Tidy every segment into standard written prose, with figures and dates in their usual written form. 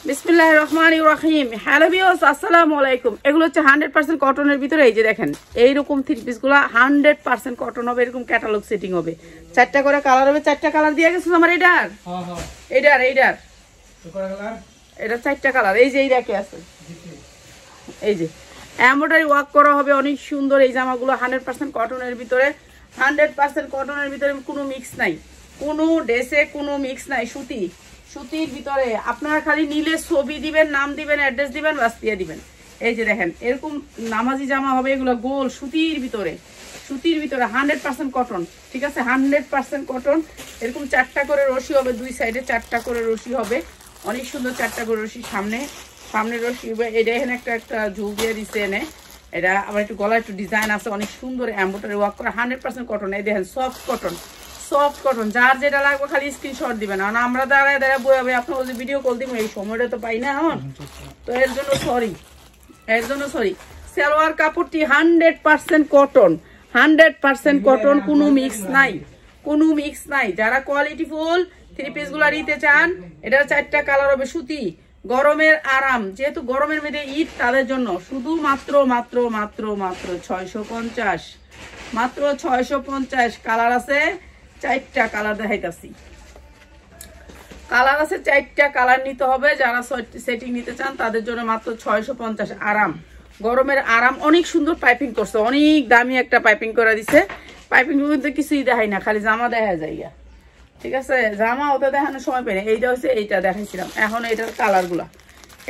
বিসমিল্লাহির রহমানির রহিম। Hello viewers, আসসালামু আলাইকুম। এগুলো হচ্ছে 100% কটনের ভিতরে। এই যে দেখেন এইরকম থ্রি পিসগুলো 100% কটন হবে, এরকম ক্যাটালগ সেটিং হবে, 4টা করে কালার হবে। 4টা কালার দিয়ে গেছে আমার এটার এটা 4টা কালার। এই যে এই রেখে আছে, এই যে এমব্রয়ডারি ওয়ার্ক করা হবে, অনেক সুন্দর। এই জামাগুলো 100% কটনের ভিতরে, 100% কটনের ভিতরে, কোনো মিক্স নাই, কোনো ড্রেসে কোনো মিক্স নাই। সুতির ভিতরে আপনারা খালি নিলে ছবি দিবেন, নাম দিবেন, অ্যাড্রেস দিবেন, বাস দিয়ে দিবেন। এই যে দেখেন এরকম নামাজি জামা হবে, এগুলো গোল সুতির ভিতরে 100% কটন, ঠিক আছে, 100% কটন। এরকম 4টা করে রশি হবে, দুই সাইডে 4টা করে রশি হবে, অনেক সুন্দর। 4টা করে রশি সামনে রশি হবে। এটা এখানে একটা ঝুল দিয়ে দিচ্ছে এনে, এটা আবার একটু গলায় একটু ডিজাইন আছে, অনেক সুন্দর এমব্রয়ডারি ওয়ার্ক করা, 100% কটন। এই দেখেন সফট কটন, যার যেটা লাগবে খালি স্ক্রিনশট দিবেন। আর আমরা দাঁড়ায় বই আপনার যে ভিডিও কল দিব, এই সময়টা তো পাই না এখন, তো এর জন্য সরি। সালোয়ার কাপড়টি 100% কটন, 100% কটন, কোনো মিক্স নাই। যারা কোয়ালিটি ফুল থ্রি পিস গুলা নিতে চান, এটার 4টা কালার হবে। সুতি, গরমের আরাম, যেহেতু গরমের মধ্যে ঈদ, তাদের জন্য শুধু মাত্র 650, মাত্র 650। কালার আছে 4টা কালার দেখাইতাছি, কালার আছে 4টা কালার নিতে হবে। যারা সেটিং নিতে চান তাদের জন্য মাত্র 650। আরাম, গরমের আরাম, অনেক সুন্দর পাইপিং করছে, অনেক দামি একটা পাইপিং করে দিছে। পাইপিং কিন্তু কিছুই দেখাই না, খালি জামা দেখা যায়, ঠিক আছে। জামা ওটা দেখানোর সময় পাই না। এইটা হচ্ছে, এইটা দেখাইছিলাম, এখন এটার কালার গুলা,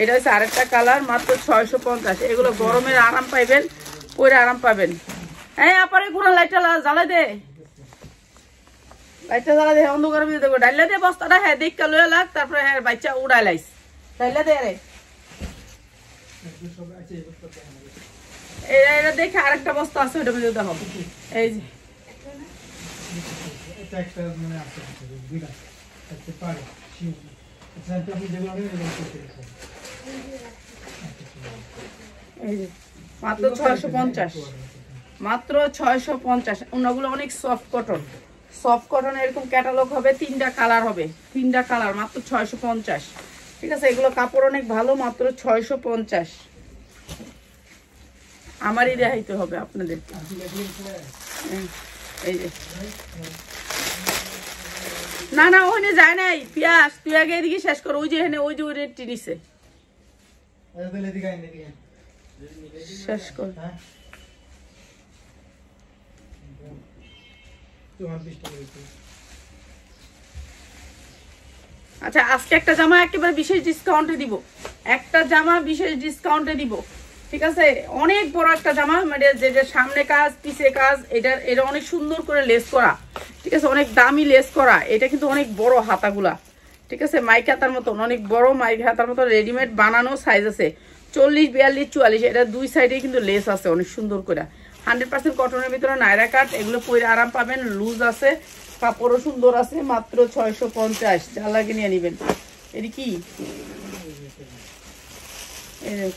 এটা হচ্ছে আরেকটা কালার, মাত্র 650। এগুলো গরমের আরাম পাইবেন, পরে আরাম পাবেন। হ্যাঁ আপারে কোনো লাইটটা জ্বালাই দে, অন্ধকার দেখবো, ডাইলে দে বস্তাটা, হ্যাঁ দেখতে লয়ে লাগ, তারপরে হ্যাঁ বাচ্চা উড়াই লাইস, ডাইলে দে রে। এটা দেখে আরেকটা বস্তা আছে, ওটা মধ্যে দেখো, এই যে মাত্র 650, মাত্র 650। অন্যগুলো অনেক সফট কটন, এরকম ক্যাটালগ হবে, 3টা কালার হবে, 3টা কালার, মাত্র 650, ঠিক আছে। এগুলো কাপড় অনেক ভালো, মাত্র 650। আমারই দেখাইতে হবে আপনাদের। এই যে না ওখানে যায় নাই, পিয়াস তুই আগে এদিকে শেষ কর। ওই যে এখানে ওই যে রেটটি নিছে, শেষ কর। আচ্ছা আজকে একটা জামা একেবারে বিশেষ ডিসকাউন্টে দিব, ঠিক আছে। অনেক বড় একটা জামা, মানে যে সামনে কাজ পিছে কাজ, এটা অনেক সুন্দর করে লেস করা, ঠিক আছে, অনেক দামি লেস করা। এটা কিন্তু অনেক বড় হাতাগুলা, ঠিক আছে, মাইক হাতার মতন, অনেক বড় মাইক হাতার মতন রেডিমেড বানানো সাইজ আছে, 40, 42, 44। এটা দুই সাইডে কিন্তু লেস আছে অনেক সুন্দর করে, 100% কটনের ভিতরে, নায়রা কাট। এগুলো পরে আরাম পাবেন, লুজ আছে, কাপড়ও সুন্দর আছে, মাত্র 650। যা লাগে নিয়ে নিবেন। এটি কি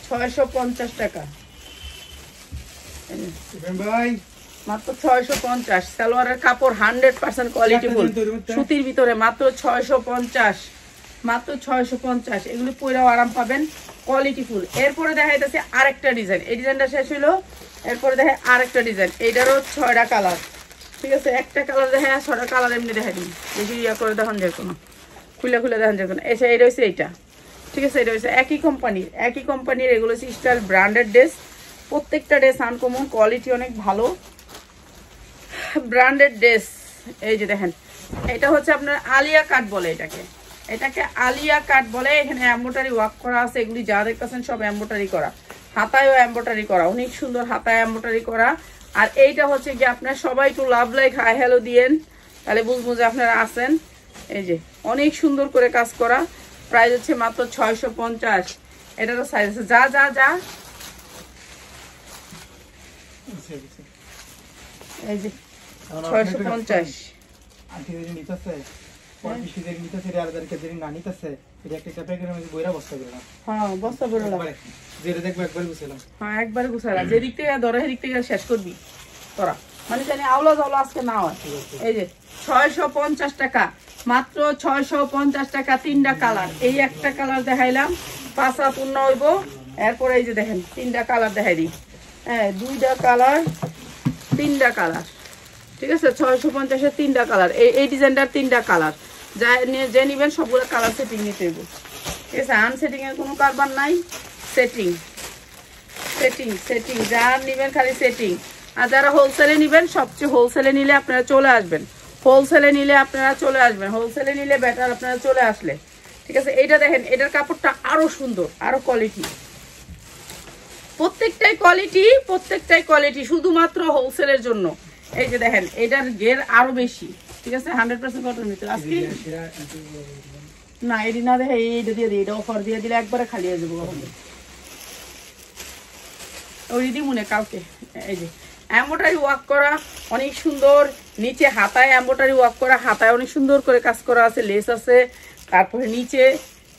650 টাকা, মাত্র 650। সালোয়ারের কাপড় 100% কোয়ালিটি ফুল, সুতির ভিতরে, মাত্র 650, মাত্র 650। এগুলো পরেও আরাম পাবেন, কোয়ালিটি ফুল। এরপরে দেখা যাচ্ছে আরেকটা ডিজাইন, এই ডিজাইনটা শেষ হইলো, এরপরে দেখে আরেকটা ডিজাইন। এইটারও 6টা কালার, ঠিক আছে। একটা কালার দেখে 6টা কালার এমনি দেখা দিন, বেশি ইয়া করে দেখান যায় কোনো, খুলে দেখান যায় কোনো। এসে এটা হচ্ছে এইটা, ঠিক আছে। এটা হচ্ছে একই কোম্পানির, এগুলো হচ্ছে স্টাইল ব্র্যান্ডেড ড্রেস, প্রত্যেকটা ড্রেস আনকমন, কোয়ালিটি অনেক ভালো, ব্র্যান্ডেড ড্রেস। এই যে দেখেন, এটা হচ্ছে আপনার আলিয়া কাট বলে, এটাকে আলিয়া কাট বলে। এখানে এমব্রয়ডারি ওয়ার্ক করা আছে, এগুলি যা দেখতেছেন সব এমব্রয়ডারি করা, হাতায়ও এমব্রয়ডারি করা, অনেক সুন্দর হাতায় এমব্রয়ডারি করা। আর এইটা হচ্ছে কি আপনার সবাই একটু লাভ লাইক হাই হ্যালো দিয়েন, তাহলে বুঝবো যে আপনারা আছেন। এই যে অনেক সুন্দর করে কাজ করা, প্রাইস হচ্ছে মাত্র 650। এটারও সাইজ আছে, যা এই যে 650। একবারে গুছালা, যেদিক থেকে ধরে সেদিক থেকে শেষ করবি তোরা, মানে জানি আওলা জাওলা আজকে না হয়। এই যে 650 টাকা, মাত্র 650 টাকা। 3টা কালার, এই একটা কালার দেখাইলাম, পাঁচা পূর্ণ হইব। এরপরে এই যে দেখেন 3টা কালার দেখাই দিই। হ্যাঁ 2টা কালার, 3টা কালার, ঠিক আছে। 650-এর 3টা কালার, এই ডিজাইনটার 3টা কালার। যে নিবেন সবগুলো কালার সেটিং নিতে হইব, ঠিক আছে। আনসেটিং এর কোনো কারবার নাই, সেটিং সেটিং সেটিং যা নিবেন খালি সেটিং। আর যারা হোলসেলে নিবেন, সবচেয়ে হোলসেলে নিলে আপনারা চলে আসবেন, হোলসেলে নিলে আপনারা চলে আসবেন, হোলসেলে নিলে বেটার আপনারা চলে আসলে, ঠিক আছে। এইটা দেখেন, এটার কাপড়টা আরো সুন্দর, আরো কোয়ালিটি, প্রত্যেকটাই কোয়ালিটি, প্রত্যেকটাই কোয়ালিটি, শুধুমাত্র হোলসেলের জন্য। এই যে দেখেন, এটার গের আরো বেশি, ঠিক আছে। 100% কটন ভিতরে। আজকে না এটি না দেখে এইটা দিয়ে দিই, এটা অফার দিয়ে দিলে একবারে খালি হয়ে যাবো কখন ওই দিদি মনে কালকে। এই যে এমব্রয়ডারি ওয়ার্ক করা অনেক সুন্দর, নিচে হাতায় এমব্রয়ডারি ওয়ার্ক করা, হাতায় অনেক সুন্দর করে কাজ করা আছে, লেস আছে। তারপরে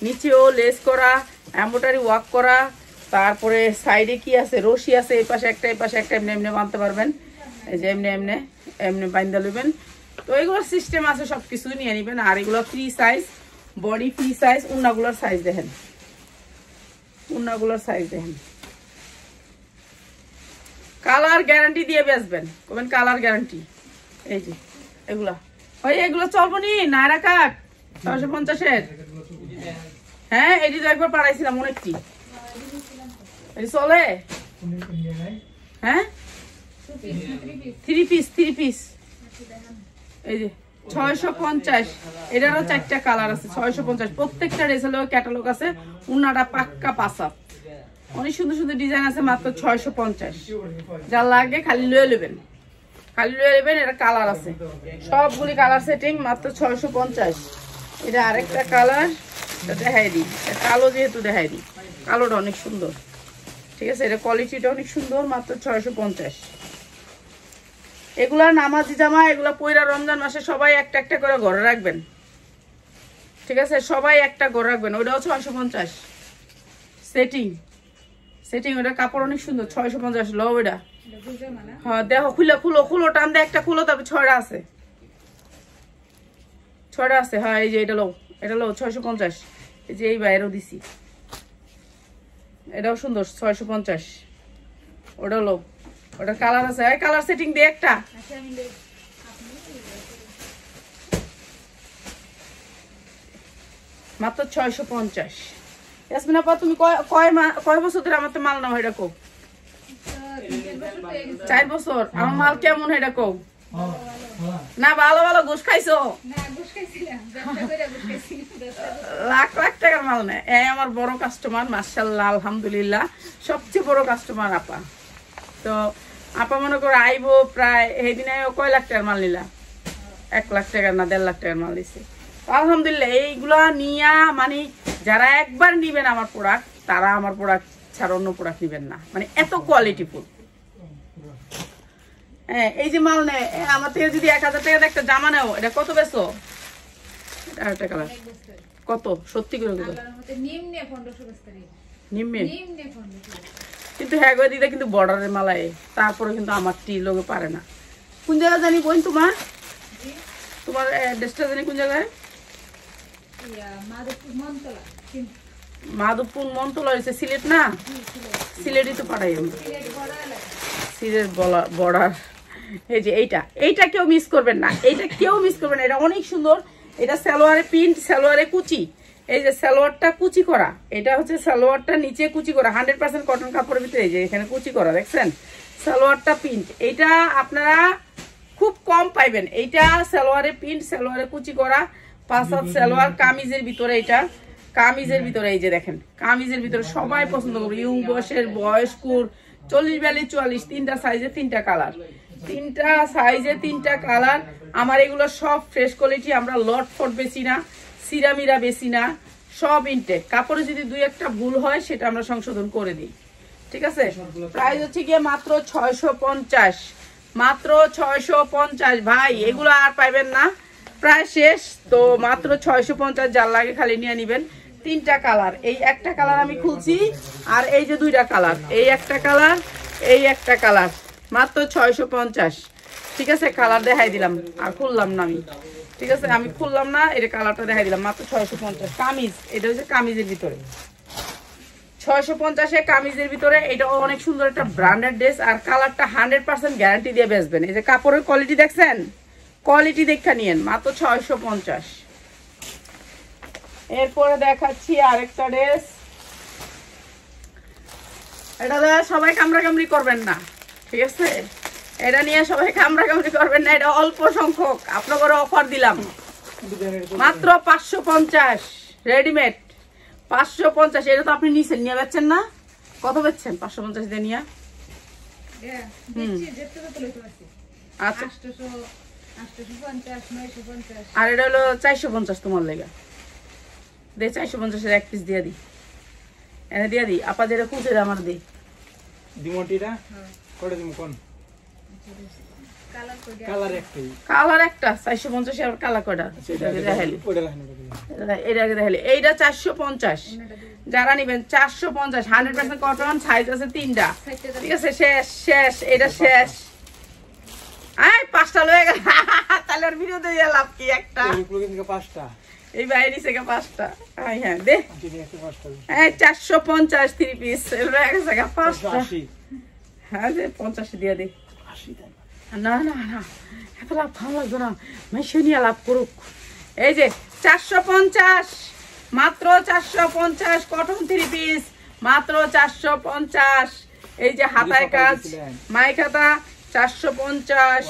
নিচেও লেস করা, এমব্রয়ডারি ওয়ার্ক করা। তারপরে সাইডে কি আছে, রশি আছে, এই পাশে একটা এই পাশে একটা, এমনি এমনি বাঁধতে পারবেন। এই যে এমনি এমনি এমনি বাঁধতে নেবেন। তো এগুলোর সিস্টেম আছে, সব কিছু নিয়ে নেবেন। আর এগুলো free size, body free size. উন্নাগুলোর সাইজ দেখেন, উন্নাগুলোর সাইজ দেখেন। কালার গ্যারান্টি দিয়ে বেচবেন, কবেন কালার গ্যারান্টি। এই যে এগুলা ওই এগুলো চলবো নি নায়রা কাট 650-এর। হ্যাঁ এটি তো একবার পাঠাইছিলাম অনেকটি, এটি চলে। হ্যাঁ 3 পিস। এই যে 650, এটারও 4টা কালার আছে। 650 প্রত্যেকটা রেসেল ক্যাটালগ আছে। উন্নাটা পাক্কা পাসাপ, অনেক সুন্দর সুন্দর ডিজাইন আছে। মাত্র 650, যার লাগে খালি লয়ে নেবেন, খালি লয়ে নেবেন। এটা কালার আছে, সবগুলি কালার সেটিং, মাত্র 650। এটা আরেকটা কালার, এটা দেখাই দিই, কালো যেহেতু দেখাই দিই, কালোটা অনেক সুন্দর, ঠিক আছে। এটা কোয়ালিটিটা অনেক সুন্দর, মাত্র 650। এগুলা নামাজি জামা, এগুলা পয়লা রমজান মাসে সবাই একটা একটা করে ঘরে রাখবেন, ঠিক আছে। সবাই একটা ঘরে রাখবেন। ওইটাও 650 সেটিং সেটিং। ওটা কাপড় অনেক সুন্দর, 650 লো। ওইটা হ্যাঁ দেখো, খুলো টান দিয়ে একটা খুলো, তারপর 6টা আছে, 6টা আছে। হ্যাঁ এই যে এটা লো 650। এই যে এই বাইরেও দিছি, এটাও সুন্দর 650। ওটা লো, ওটা কালার আছে, কালার সেটিং দিয়ে একটা। মাত্র 650। ইয়াসমিন আপা তুমি কয় বছর ধরে আমার তো মাল নাও, এটা কো? 4 বছর। আমার মাল কেমন এটা কো? না ভালো ভালো ঘুষ খাইছো? লাখ লাখ টাকার মাল না। এই আমার বড় কাস্টমার, মাশাআল্লাহ আলহামদুলিল্লাহ, সবচেয়ে বড় কাস্টমার আপা। তো আপা মনে করো আইবো প্রায়, এই দিনে কয় লাখ টাকার মাল নিলা? 1 লাখ টাকার না 1.5 লাখ টাকার মাল দিছে। আলহামদুলিল্লাহ এইগুলা নিয়া মানে যারা একবার নিবেন আমার প্রোডাক্ট, তারা আমার প্রোডাক্ট ছাড়া অন্য প্রোডাক্ট নিবেন না, মানে এত কোয়ালিটিফুল। হ্যাঁ এই যে মাল নেয় আমার থেকে, যদি 1000 টাকার একটা জামা নেও, এটা কত বেচো? এটা কালার কত? সত্যি করে নিম্নে, কিন্তু হ্যাঁ গো দিদা, কিন্তু বর্ডারের মালায়, তারপরে কিন্তু আমার টি লোকে পারে না। কোন জায়গায় জানি বোন তোমার? তোমার অ্যাড্রেসটা জানি কোন জায়গায়? মাধবপুর মনতলা হয়েছে, সিলেট না? সিলেটই তো পাঠাই আমরা, সিলেট বর্ডার। এই যে এইটা কেউ মিস করবেন না, এইটা কেউ মিস করবেন না। এটা অনেক সুন্দর। এটা সালোয়ারে প্রিন্ট, সালোয়ারে কুচি। এই যে সালোয়ারটা কুচি করা, এটা হচ্ছে সালোয়ারটা নিচে কুচি করা, 100% কটন কাপড়ের ভিতরে। এই যে এখানে কুচি করা, দেখছেন? সালোয়ারটা প্রিন্ট, এইটা আপনারা খুব কম পাইবেন। এইটা সালোয়ারে প্রিন্ট, সালোয়ারে কুচি করা, 5 হাত সালোয়ার, কামিজের ভিতরে। এটা কামিজের ভিতরে, এই যে দেখেন, কামিজের ভিতরে সবাই পছন্দ করবে, ইয়ং বয়সের, বয়স্কুর, 40, 42, 44, 3টা সাইজে 3টা কালার, 3টা সাইজে 3টা কালার। আমার এগুলো সব ফ্রেশ কোয়ালিটি। আমরা লট ফট বেশি না, সিরামিরা বেশি না, সব ইনটেক। কাপড়ে যদি 2-1টা ভুল হয় সেটা আমরা সংশোধন করে দিই, ঠিক আছে। প্রাইস হচ্ছে গিয়ে মাত্র 650, মাত্র 650 ভাই। এগুলো আর পাইবেন না, প্রায় শেষ। তো মাত্র 650, যার লাগে খালি নিয়ে নিবেন। 3টা কালার, এই একটা কালার আমি খুলছি, আর এই যে 2টা কালার, এই একটা কালার, এই একটা কালার, মাত্র 650, ঠিক আছে। কালার দেখাই দিলাম, আর খুললাম না আমি। ঠিক আছে, আমি খুললাম না, এটা কালারটা দেখাই দিলাম মাত্র 650। কামিজ, এটা হচ্ছে কামিজের ভিতরে 650 কামিজের ভিতরে। এটা অনেক সুন্দর একটা ব্র্যান্ডেড ড্রেস, আর কালারটা 100% গ্যারান্টি দিয়ে বেচবেন। এই যে কাপড়ের কোয়ালিটি দেখছেন, কোয়ালিটি দেখা নিয়েন, মাত্র 650। এরপরে দেখাচ্ছি আরেকটা ড্রেস। এটা সবাই কামড়াকামড়ি করবেন না, ঠিক আছে, এটা নিয়ে সবাই কামড়াকামড়ি করবেন না, এটা অল্প সংখ্যক, আপনাদের অফার দিলাম মাত্র 550 রেডিমেড 550। এটা তো আপনি নিছেন, নিয়ে বেচছেন না? কত বেচছেন 550 দিয়ে নিয়ে? আচ্ছা, আর এটা হলো 450 তোমার লেগা দে, 450 এক পিস দিয়ে দিই, এনে দিয়ে দিই। আপা যেটা খুঁজে আমার দিই ডিমোটিটা করে দিমু কোন কালার একটাই, কালার একটা 450 আর কালার কয়টা? ওটা রাখেন এটা আগে দেখালি, এইটা 450। যারা নেবেন 450, 100% কটন, সাইজ আছে 3টা, ঠিক আছে। শেষ শেষ, এটা শেষ। আই 5টা লয়ে গেল, তাহলে আর ভিডিও দিয়ে লাভ কি? একটা এই 5টা, এই বাইরে থেকে 5টা। হ্যাঁ দে, এই 450 3 পিস লয়ে গেছে 5টা। হ্যাঁ দে 50 দিয়ে দে। 80 দেন না না না, এত লাভ ভালো লাগবে না, মেশিনিয়া লাভ করুক। এই যে 450, মাত্র 450 কটন 3 পিস, মাত্র 450। এই যে হাতায় কাজ মাই খাতা 450।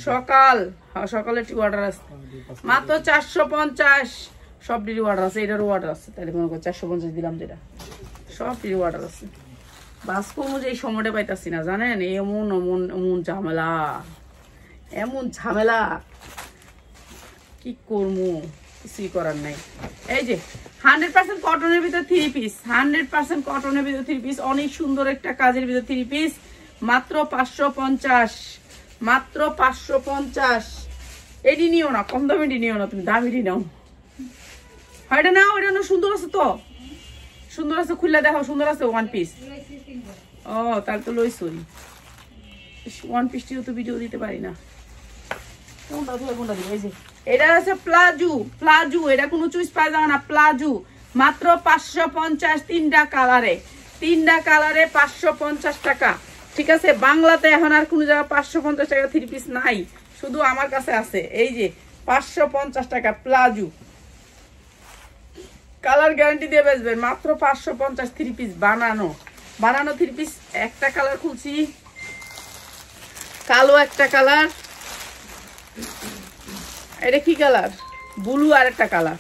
সকাল, সকালে টি অর্ডার আছে, মাত্র 450। সব ডিলি অর্ডার আছে, এটারও অর্ডার আছে, তাহলে মনে করো 450 দিলাম, যেটা সব ডিলি অর্ডার আছে। বাস্ক অনুযায়ী সময়টা পাইতাছি না, জানেন, এমন এমন এমন ঝামেলা, এমন ঝামেলা, কি করবো, কিছুই করার নাই। এই যে 100% কটনের ভিতরে 3 পিস, 100% কটনের ভিতরে 3 পিস, অনেক সুন্দর একটা কাজের ভিতরে 3 পিস, মাত্র 550, মাত্র 550। এটি নিও না, কম দামেটি নিও না, তুমি দামিটি নাও। হয় এটা নাও, এটা না, সুন্দর আছে তো, সুন্দর আছে, খুললে দেখো, সুন্দর আছে 1 পিস। ও তাহলে তো লইছই, 1 পিসটিও তো ভিডিও দিতে পারি না। কোনটা ধরে কোনটা দিই? এই যে এটা আছে প্লাজো, প্লাজো, এটা কোনো চুইস পায়জামা না, প্লাজো, মাত্র 550। 3টা কালারে, 3টা কালারে 550 টাকা, ঠিক আছে। বাংলাতে এখন আর কোনো জায়গায় 550 টাকা 3 পিস নাই, শুধু আমার কাছে আছে। এই যে 550 টাকা প্লাজো, কালার গ্যারান্টি দিয়ে বেচবেন, মাত্র 550 3 পিস বানানো, বানানো 3 পিস। একটা কালার খুলছি, কালো একটা কালার, এটা কি কালার? ব্লু, আর একটা কালার,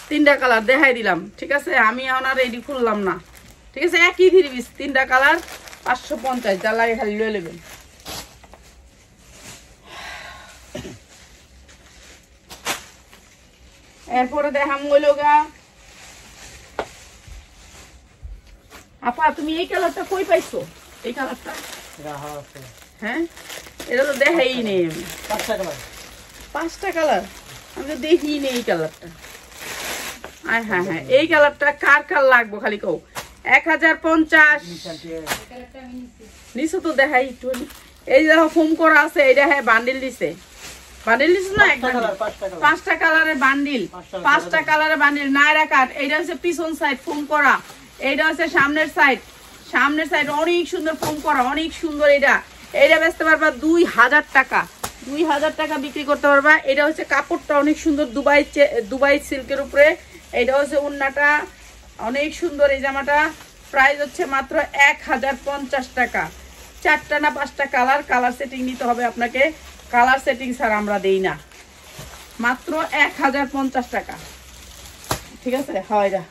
3টা কালার দেখাই দিলাম, ঠিক আছে। আমি এখন আর রেডি খুললাম না, ঠিক আছে। একই 3 পিস, 3টা কালার 550, যা লাগে খালি লয়ে নেবেন। এরপরে দেখাম হইলো গা, আপা তুমি এই কালারটা কই পাইছো? এই কালারটা, হ্যাঁ, এটা তো দেখাই নেই আমি। 5টা কালার আমি তো দেখি নেই এই কালারটা। হ্যাঁ হ্যাঁ হ্যাঁ, এই কালারটা কার কার লাগবো খালি কও। 1050 নিচে তো দেখাই একটু। এই দেখো ফোম করা আছে, এটা হ্যাঁ বান্ডিল দিছে, বান্ডিল দিছে না, 5টা কালারের বান্ডিল, 5টা কালারের বান্ডিল, নায়রা কাট। এইটা হচ্ছে পিছন সাইড ফোম করা, এইটা হচ্ছে সামনের সাইড, সামনের সাইড অনেক সুন্দর ফোম করা, অনেক সুন্দর। এটা এটা বেচতে পারবা 2000 টাকা, 2000 টাকা বিক্রি করতে পারবা। এটা হচ্ছে কাপড়টা অনেক সুন্দর, দুবাই সিল্কের উপরে। এটা হচ্ছে ওড়নাটা অনেক সুন্দর। এই জামাটা প্রাইস হচ্ছে মাত্র 1050 টাকা। 4টা না 5টা কালার, কালার সেটিং নিতে হবে আপনাকে, কালার সেটিং ছাড়া আমরা দেই না। মাত্র 1050 টাকা, ঠিক আছে। হয় এটা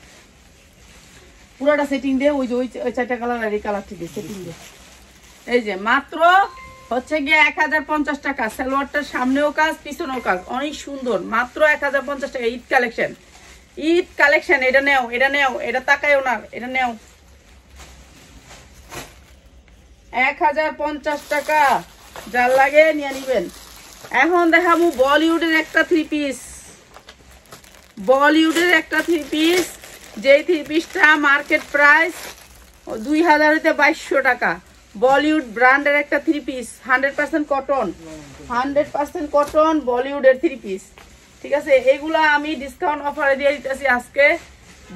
পুরোটা সেটিং দিয়ে, ওই যে ওই 4টা কালার আর এই কালারটি দিয়ে সেটিং দিয়ে। এই যে মাত্র হচ্ছে গিয়ে 1050 টাকা। সালোয়ারটার সামনেও কাজ, পিছনেও কাজ, অনেক সুন্দর, মাত্র 1050 টাকা। Eid collection, Eid collection. এটা নেও, এটা নেও, এটা তাকায়ও না, এটা নেও, 1050 টাকা, যার লাগে নিয়ে নিবেন। এখন দেখাবো বলিউডের একটা 3 পিস, বলিউডের একটা 3 পিস, যেই 3 পিসটা মার্কেট প্রাইস 2000 হইতে 2200 টাকা। বলিউড ব্র্যান্ডের একটা 3 পিস, 100% কটন, 100% কটন, বলিউডের 3 পিস। ঠিক আছে, এগুলা আমি ডিসকাউন্ট অফারে দিয়ে দিতেছি আজকে।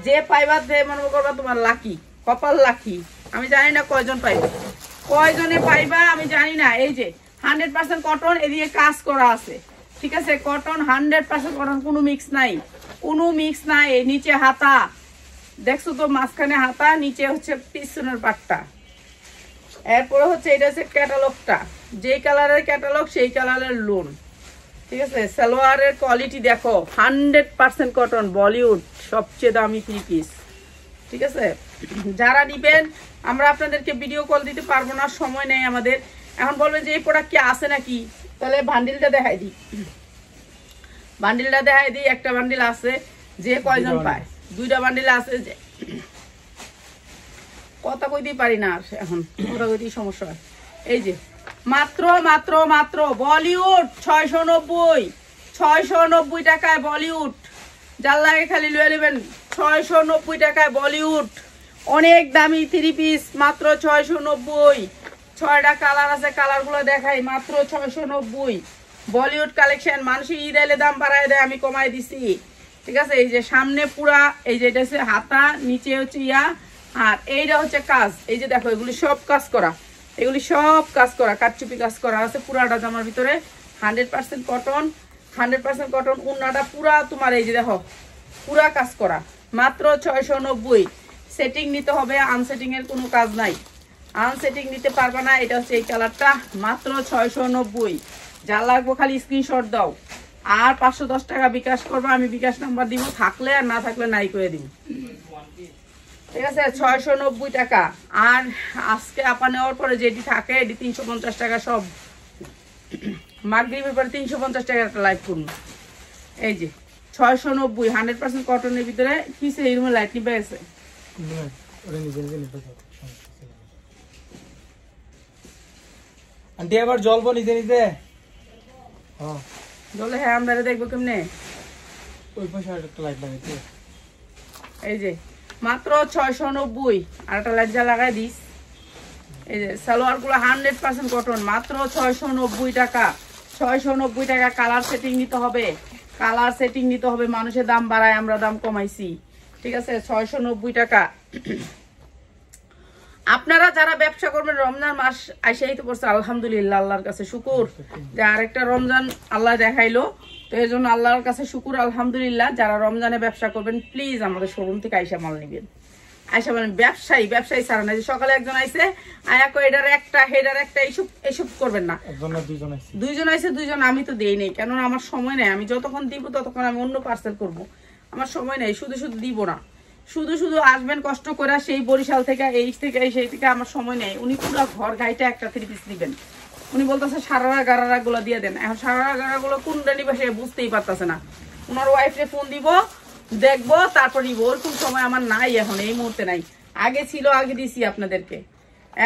যে পাইবা যে মনে করবা তোমার লাকি, কপাল লাকি। আমি জানি না কয়জন পাইবা, কয়জনে পাইবা আমি জানি না। এই যে 100% কটন, এদিকে কাজ করা আছে। ঠিক আছে, কটন 100% কটন, কোনো মিক্স নাই, কোনো মিক্স নাই। এই নিচে হাতা দেখছো তো, মাঝখানে হাতা, নিচে হচ্ছে পিছনের পাটটা। এরপরে হচ্ছে এটা হচ্ছে ক্যাটালগটা, যেই কালারের ক্যাটালগ সেই কালারের লোন। ঠিক আছে, সালোয়ারের কোয়ালিটি দেখো, 100% কটন, বলিউড সবচেয়ে দামি 3 পিস। ঠিক আছে, যারা নিবেন আমরা আপনাদেরকে ভিডিও কল দিতে পারবো না, সময় নেই আমাদের। এখন বলবেন যে এই প্রোডাক্ট কি আছে নাকি, তাহলে বান্ডিলটা দেখাই দিই, বান্ডিলটা দেখাই দিই। একটা বান্ডিল আছে, যে কয়জন পায়, 2টা বান্ডিল আছে। যে কথা কইতেই পারি না, আর এখন কথা কইতেই সমস্যা হয়। এই যে মাত্র মাত্র মাত্র বলিউড 690 টাকায় বলিউড। যার লাগে খালি লয়ে নেবেন, 690 টাকায় বলিউড। অনেক দামি 3 পিস, মাত্র 690। 6টা কালার আছে, কালারগুলো দেখাই, মাত্র 690। বলিউড কালেকশন। মানুষের ঈদ এলে দাম বাড়ায় দেয়, আমি কমাই দিছি। ঠিক আছে, এই যে সামনে পুরা, এই যে এটা হচ্ছে হাতা, নিচে হচ্ছে ইয়া, আর এইটা হচ্ছে কাজ। এই যে দেখো, এগুলি সব কাজ করা, এগুলি সব কাজ করা, কাটচুপি কাজ করা আছে পুরাটা জামার ভিতরে। 100% কটন, 100% কটন। উন্নাটা পুরা তোমার এই যে দেখো, পুরা কাজ করা, মাত্র 690। সেটিং নিতে হবে, আনসেটিং এর কোনো কাজ নাই, আনসেটিং নিতে পারবে না। এটা হচ্ছে এই কালারটা, মাত্র 690। যা লাগবো খালি স্ক্রিনশট দাও, আর 510 টাকা বিকাশ করবো, আমি বিকাশ নাম্বার দিব, থাকলে আর না থাকলে নাই করে দিব। ঠিক আছে, 690 টাকা। আর আজকে আপা নেওয়ার পরে যেটি থাকে এটি 350 টাকা। সব মাগরিবের পরে 350 টাকার একটা লাইভ করুন। এই যে 690, 100% কটনের ভিতরে। কিসে এই রুমে লাইট নিবে গেছে, আন্টি আবার জ্বলবো নিজে নিজে। বলে হ্যাঁ, আমরা দেখবো কেমনে। ওই পাশে একটা লাইট লাগাইছে। এই যে মাত্র 690, আর একটা লাইট যা লাগাই দিস। এই যে সালোয়ার গুলো 100% কটন, মাত্র 690 টাকা। 690 টাকা। কালার সেটিং নিতে হবে, কালার সেটিং নিতে হবে। মানুষের দাম বাড়ায়, আমরা দাম কমাইছি। ঠিক আছে, 690 টাকা। আপনারা যারা ব্যবসা করবেন, রমজান মাস আইসাই তো পড়ছে, আলহামদুলিল্লাহ, আল্লাহর কাছে শুকুর যে আরেকটা রমজান আল্লাহ দেখাইলো। তো এই জন্য আল্লাহর কাছে শুকুর, আলহামদুলিল্লাহ। যারা রমজানে ব্যবসা করবেন প্লিজ আমাদের শোরুম থেকে আইসা মাল নিবেন। আইসা মানে ব্যবসায়ী, ব্যবসায়ী ছাড়া না যে সকালে একজন আইসে আয়াকো এটার একটা হেডার একটা, এইসব করবেন না। দুইজন আইসে, দুইজন আমি তো দেই নেই, কেননা আমার সময় নেই। আমি যতক্ষণ দিব ততক্ষণ আমি অন্য পার্সেল করব, আমার সময় নেই। শুধু শুধু দিব না, শুধু শুধু আসবেন কষ্ট করে সেই বরিশাল থেকে, এই থেকে সেই থেকে, আমার সময় নেই। উনি পুরো ঘর গাইটা একটা 3 পিস দিবেন। উনি বলতেছে সারারা গারারা গুলো দিয়ে দেন। এখন সারারা গারা গুলো কোনটা নিবে সে বুঝতেই পারতেছে না। ওনার ওয়াইফে ফোন দিব, দেখবো, তারপর নিব। ওরকম সময় আমার নাই, এখন এই মুহূর্তে নাই। আগে ছিল, আগে দিছি আপনাদেরকে।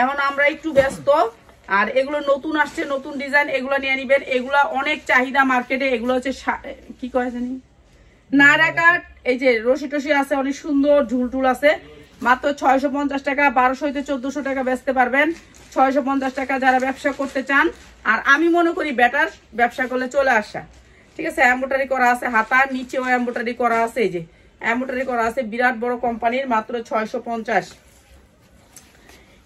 এখন আমরা একটু ব্যস্ত। আর এগুলো নতুন আসছে, নতুন ডিজাইন, এগুলো নিয়ে নিবেন। এগুলা অনেক চাহিদা মার্কেটে। এগুলো হচ্ছে কি কয় জানি নায়রা কাট। এই যে রশি টসি আছে, অনেক সুন্দর ঝুলটুল আছে। মাত্র 650 টাকা। 1200 হইতে 1400 টাকা বেচতে পারবেন। 650 টাকা যারা ব্যবসা করতে চান। আর আমি মনে করি বেটার ব্যবসা করলে চলে আসা। ঠিক আছে, এমব্রয়ডারি করা আছে, হাতার নিচেও এমব্রয়ডারি করা আছে। এই যে এমব্রয়ডারি করা আছে, বিরাট বড় কোম্পানির, মাত্র 650।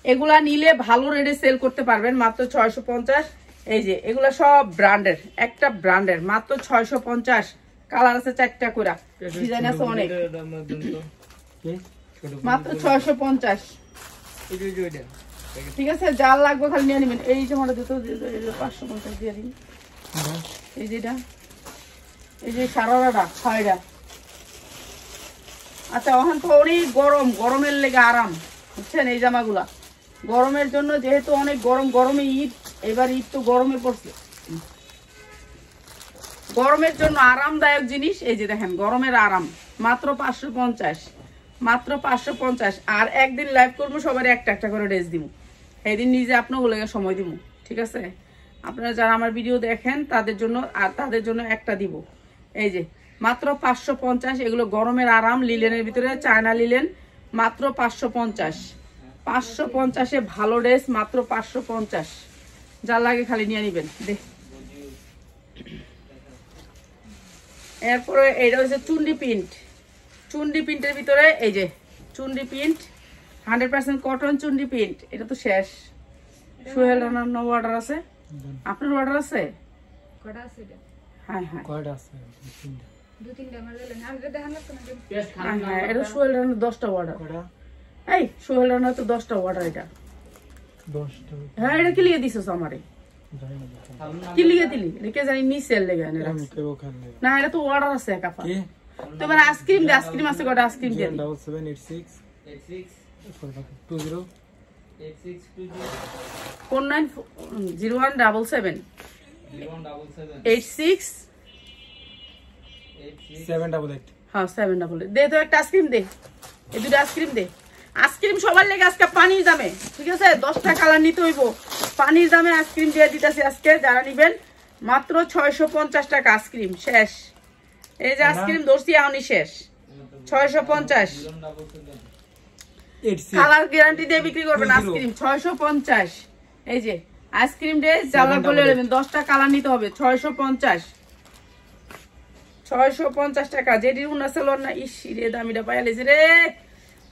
এগুলা নিলে ভালো রেটে সেল করতে পারবেন, মাত্র 650। এই যে এগুলা সব ব্র্যান্ডের, একটা ব্র্যান্ডের, মাত্র 650। কালার আছে 4টা করে, ডিজাইন আছে অনেক, মাত্র 650। ঠিক আছে, যার লাগবে খালি নিয়ে নেবেন। এই যে মনে দিতে 550 দিয়ে দিন। এই যেটা, এই যে সারারাটা 6টা। আচ্ছা, এখন তো অনেক গরম, গরমের লেগে আরাম, বুঝছেন। এই জামাগুলা গরমের জন্য, যেহেতু অনেক গরম, গরমে ঈদ, এবার ঈদ তো গরমে পড়ছে, গরমের জন্য আরামদায়ক জিনিস। এই যে দেখেন, গরমের আরাম, মাত্র 550, মাত্র 550। আর একদিন লাইভ করবো, সবার একটা একটা করে ড্রেস দিব। এই দিন নিজে আপনাগুলোকে সময় দিব। ঠিক আছে, আপনারা যারা আমার ভিডিও দেখেন তাদের জন্য, আর তাদের জন্য একটা দিব। এই যে মাত্র 550। এগুলো গরমের আরাম, লিলেনের ভিতরে, চায়না লিলেন, মাত্র 550। 550-এ ভালো ড্রেস, মাত্র 550। যার লাগে খালি নিয়ে নিবেন। এরপরে এটা হচ্ছে চুন্ডি প্রিন্ট। চুন্ডি প্রিন্টের ভিতরে এই যে Chundi print 100% cotton Chundi print. এটা তো শেষ। সোহেল রানার নব অর্ডার আছে, আপনার অর্ডার আছে? কটা আছে এটা? হ্যাঁ হ্যাঁ কয়টা আছে? দু তিনটা আমার দিলেন আমি এটা দেখান লাগতো না হ্যাঁ হ্যাঁ, এটা সোহেল রানার 10টা অর্ডার। কয়টা? এই সোহেল রানার তো 10টা অর্ডার। এটা 10টা। হ্যাঁ, এটা কি লিখে দিছিস আমারে? জানি না। কি লিখে দিলি? লিখে জানি নিচের লেগে আনে আমি কেউ ওখানে না, এটা তো অর্ডার আছে একাফা। কি? তোমার আইসক্রিম দে, আইসক্রিম আছে কটা? আইসক্রিম দে। 7786 20 490177 86 788 হ্যাঁ 788 দে তো একটা আইসক্রিম দে। এই দুটো আইসক্রিম দে। আইসক্রিম সবার লেগে আজকে পানির দামে, ঠিক আছে? 10টা কালার নিতে হইব। পানির দামে আইসক্রিম দিয়ে দিতেছি আজকে। যারা নিবেন মাত্র 650 টাকা আইসক্রিম। শেষ। এই যে আইসক্রিম ধরছি এখনই শেষ। 650 কালার গ্যারান্টি দিয়ে বিক্রি করবেন আইসক্রিম। 650। এই যে আইসক্রিম ডে জ্বালা বলে নেবেন, 10টা কালার নিতে হবে। 650 টাকা। যেটি উনা সেলর না, ইস রে দামিটা পাইলেছে রে।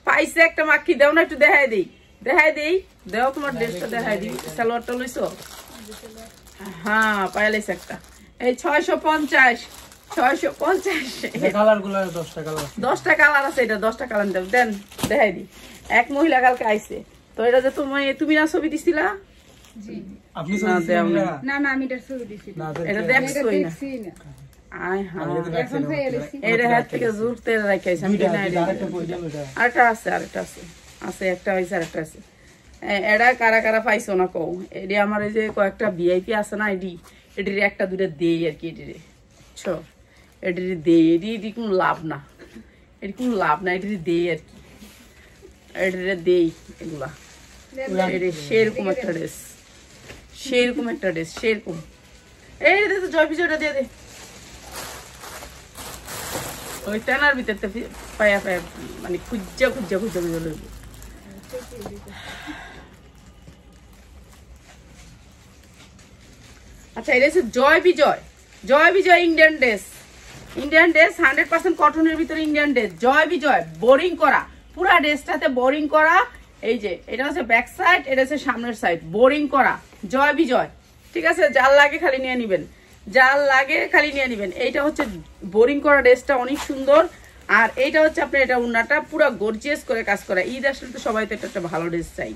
পাইছে একটা মাখি দাও না, একটু দেখাই দেই। দেখাই দেই, দাও তোমার ড্রেসটা দেখাই দিই। সালোয়ারটা লইছো? হ্যাঁ পাইলেছে একটা। এই 650 কালারগুলো 10টা কালার আছে। 10টা কালার আছে। এটা 10টা কালার দেন, দেখাই দিই। এক মহিলা কালকে আইছে তো, এটা যে তুমি না ছবি দিছিলা? জি আপনি ছবি দিছেন না? না আমি এটা ছবি দিছি না এটা দেখছই না। দেখছি না আয় হ্যাঁ, এখন খাইয়ে দিছি এর হাত থেকে জুরতে রাখাইছে। আমি না আরেকটা কইটা ওটা। আরেকটা আছে আছে একটা হইছে, আরেকটা আছে। এডা কারা কারা পাইছো না কও? এডি আমার এই যে কয়েকটা ভিআইপি আছে না, এডির একটা দুইটা দেই আর কি। এডিরে ছো এডির দেই, এডি কোনো লাভ না, এডি কোনো লাভ না। এডির দেই আর কি, এডিরে দেই এগুলা। এডি সেরকম একটা ড্রেস, সেরকম একটা ড্রেস, সেরকম। এই দে তো জয় বিজয়টা দিয়ে দে। ওই টানার ভিতরতে পায়া মানে খুঁজা লইব। আচ্ছা, এটা হচ্ছে জয় বিজয়। জয় বিজয় ইন্ডিয়ান ড্রেস। 100% কটনের ভিতরে ইন্ডিয়ান ড্রেস। জয় বিজয় বোরিং করা, পুরা ড্রেসটাতে বোরিং করা। এই যে এটা হচ্ছে ব্যাক সাইড, এটা হচ্ছে সামনের সাইড, বোরিং করা। জয় বিজয়, ঠিক আছে? যার লাগে খালি নিয়ে নিবেন, যার লাগে খালি নিয়ে নিবেন। এইটা হচ্ছে বোরিং করা ড্রেসটা, অনেক সুন্দর। আর এইটা হচ্ছে আপনার, এটা উন্নাটা পুরো গর্জিয়াস করে কাজ করা। ঈদ আসলে তো সবাই তো একটা ভালো ড্রেস চাই,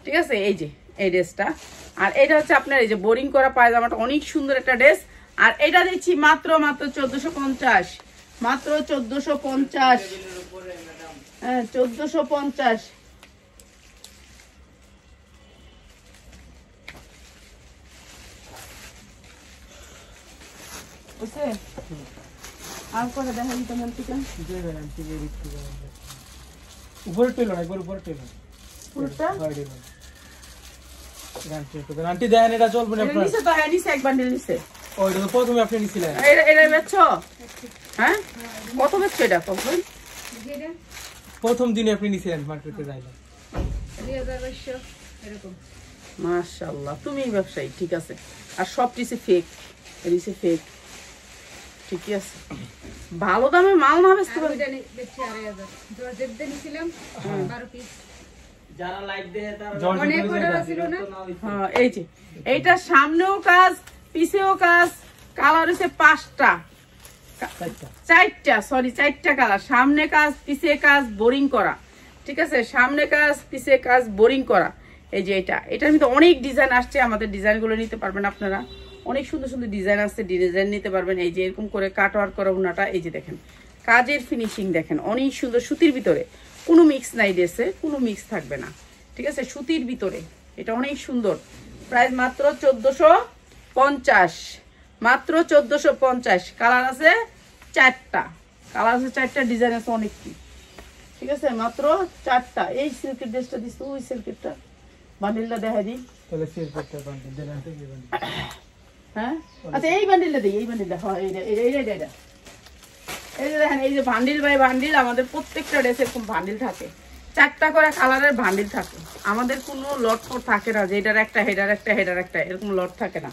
ঠিক আছে? এই যে এই ড্রেসটা। আর এটা হচ্ছে আপনার এই যে বোরিং করা পায়জামাটা, অনেক সুন্দর একটা ড্রেস। আর এটা দিচ্ছি মাত্র 1450। মাত্র 1450। হ্যাঁ 1450। বুঝছে? আর করে দেখা দিতে মন্ত্রীটা উপরে টেলো না, একবার উপরে টেলো পুরোটা আন্টি দেখেন এটা চলবে না আপনার। নিচে তো হ্যাঁ, নিচে এক বান্ডিল নিচে। ওইটা তো প্রথমে আপনি নিছিলেন। এটা বেচছো? হ্যাঁ কত বেচছো এটা? কখন? যেটা প্রথম দিনে আপনি নিছিলেন মার্কেটে যাইলেন 2500 এরকম। মাশাআল্লাহ, তুমি ব্যবসায়ী, ঠিক আছে। আর সব কিছু ফেক, এদিকে ফেক, ঠিকই আছে। ভালো দামে মাল না বেচতে পারবে। আমি বেচছি 2500 জর্জেট দিয়ে নিছিলাম 12 পিস। যারা লাইভ দেখে তারা অনেক অর্ডার ছিল না। হ্যাঁ এই যে এইটা সামনেও কাজ, পিছেও কাজ। কালার হচ্ছে 5টা, 4টা কালার। সামনে কাজ, পিছে কাজ, বোরিং করা, ঠিক আছে? সামনে কাজ, পিছে কাজ, বোরিং করা। এই যে এটার মধ্যে অনেক ডিজাইন আসছে। আমাদের ডিজাইনগুলো নিতে পারবেন আপনারা। অনেক সুন্দর সুন্দর ডিজাইন আসছে, ডিজাইন নিতে পারবেন। এই যে এরকম করে কাট ওয়ার্ক করা উনাটা। এই যে দেখেন কাজের ফিনিশিং দেখেন, অনেক সুন্দর। সুতির ভিতরে কোনো মিক্স নাই, ড্রেসে কোনো মিক্স থাকবে না, ঠিক আছে? সুতির ভিতরে এটা অনেক সুন্দর। প্রাইস মাত্র 1450। মাত্র 1450। কালার আছে 4টা, কালার আছে 4টা, ডিজাইন আছে অনেক কি, ঠিক আছে? মাত্র 4টা। এই সিল্কের ড্রেসটা দিস, ওই সিল্কেরটা বান্ডিলটা দেখা দিই। তাহলে ফের করতে বান্ডিল দেন আন্টি দিবেন। হ্যাঁ আচ্ছা, এই বান্ডিলটা দিই, এই বান্ডিলটা। হ্যাঁ এইটা এই যে দেখেন, এই যে বান্ডিল বাই বান্ডিল। আমাদের প্রত্যেকটা ড্রেসে এরকম বান্ডিল থাকে, 4টা করে কালারের বান্ডিল থাকে। আমাদের কোনো লট ফট থাকে না যে এটার একটা, হেডার একটা, হেডার একটা, এরকম লট থাকে না।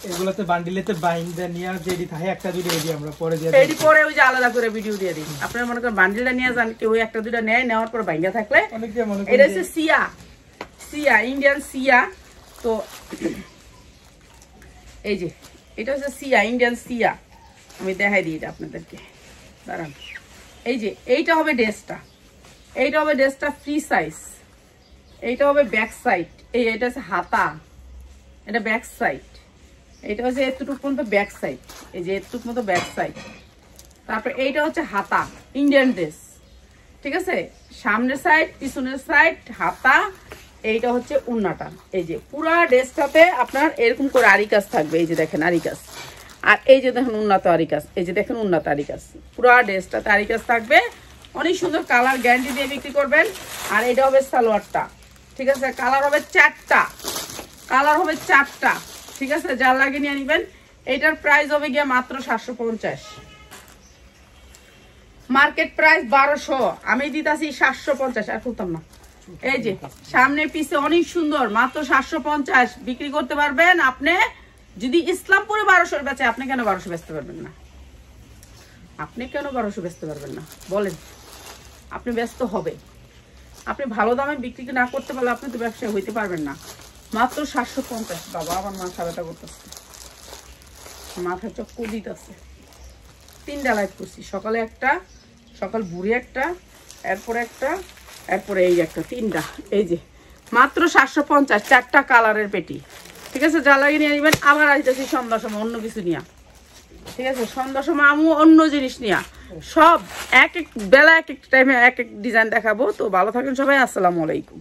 এগুলোতে বান্ডিলেতে বাইন্দা নিয়ে যেটি থাকে একটা দুটো এডি আমরা পরে দিয়ে এডি পরে ওই যে আলাদা করে ভিডিও দিয়ে দিই। আপনারা মনে করেন বান্ডিলটা নিয়ে যান, কেউ একটা দুটা নেয়, নেওয়ার পর ভাঙ্গা থাকলে অনেকে মনে এটা করেন হচ্ছে সিয়া ইন্ডিয়ান সিয়া। তো এই যে এটা হচ্ছে সিয়া ইন্ডিয়ান সিয়া, আমি দেখাই দিই এটা আপনাদেরকে, দাঁড়ান। এই যে এইটা হবে ড্রেসটা ফ্রি সাইজ, এইটা হবে ব্যাক সাইড, এটা হচ্ছে হাতা, এটা ব্যাক সাইড, এটা হচ্ছে এতটুকু পর্যন্ত ব্যাক সাইড, এই যে এতটুকু মতো ব্যাক সাইড। তারপর এইটা হচ্ছে হাতা, ইন্ডিয়ান ড্রেস, ঠিক আছে, সামনের সাইড পিছনের সাইড হাতা, এইটা হচ্ছে উন্নাটা। এই যে পুরা ড্রেসটাতে আপনার এরকম করে আরি কাজ থাকবে, এই যে দেখেন আরি কাজ, আর এই যে দেখেন উন্নত আরি কাজ, এই যে দেখেন উন্নত আরি কাজ, পুরা ড্রেসটাতে আরি কাজ থাকবে। অনেক সুন্দর কালার গ্যারান্টি দিয়ে বিক্রি করবেন। আর এটা হবে সালোয়ারটা, ঠিক আছে, কালার হবে চারটা, ঠিক আছে, যার লাগে নিয়ে নিবেন। এটার প্রাইস হবে গিয়ে মাত্র 750, মার্কেট প্রাইস 1200, আমি দিতাছি 750, আর খুলতাম না। এই যে সামনে পিছে অনেক সুন্দর, মাত্র 750 বিক্রি করতে পারবেন আপনি। যদি ইসলামপুরে 1200 বেচে, আপনি কেন 1200 বেচতে পারবেন না? আপনি কেন 1200 বেচতে পারবেন না বলেন? আপনি ব্যস্ত হবে, আপনি ভালো দামে বিক্রি না করতে পারলে আপনি তো ব্যবসায়ী হইতে পারবেন না। মাত্র 750। বাবা আমার মাথা ব্যথা করতেছে, মাথায় চক্কর দিতেছে। 3টা লাইভ করছি, সকালে একটা, সকাল বুড়ি একটা, এরপরে একটা, এরপরে এই একটা, 3টা। এই যে মাত্র 750, 4টা কালারের পেটি, ঠিক আছে, যা লাগে নিয়ে নেবেন। আবার আসতেছি সন্ধ্যার সময় অন্য কিছু নিয়ে, ঠিক আছে, সন্ধ্যার সময় আমি অন্য জিনিস নিয়ে, সব এক এক বেলা এক এক টাইমে এক এক ডিজাইন দেখাবো। তো ভালো থাকেন সবাই, আসসালামু আলাইকুম।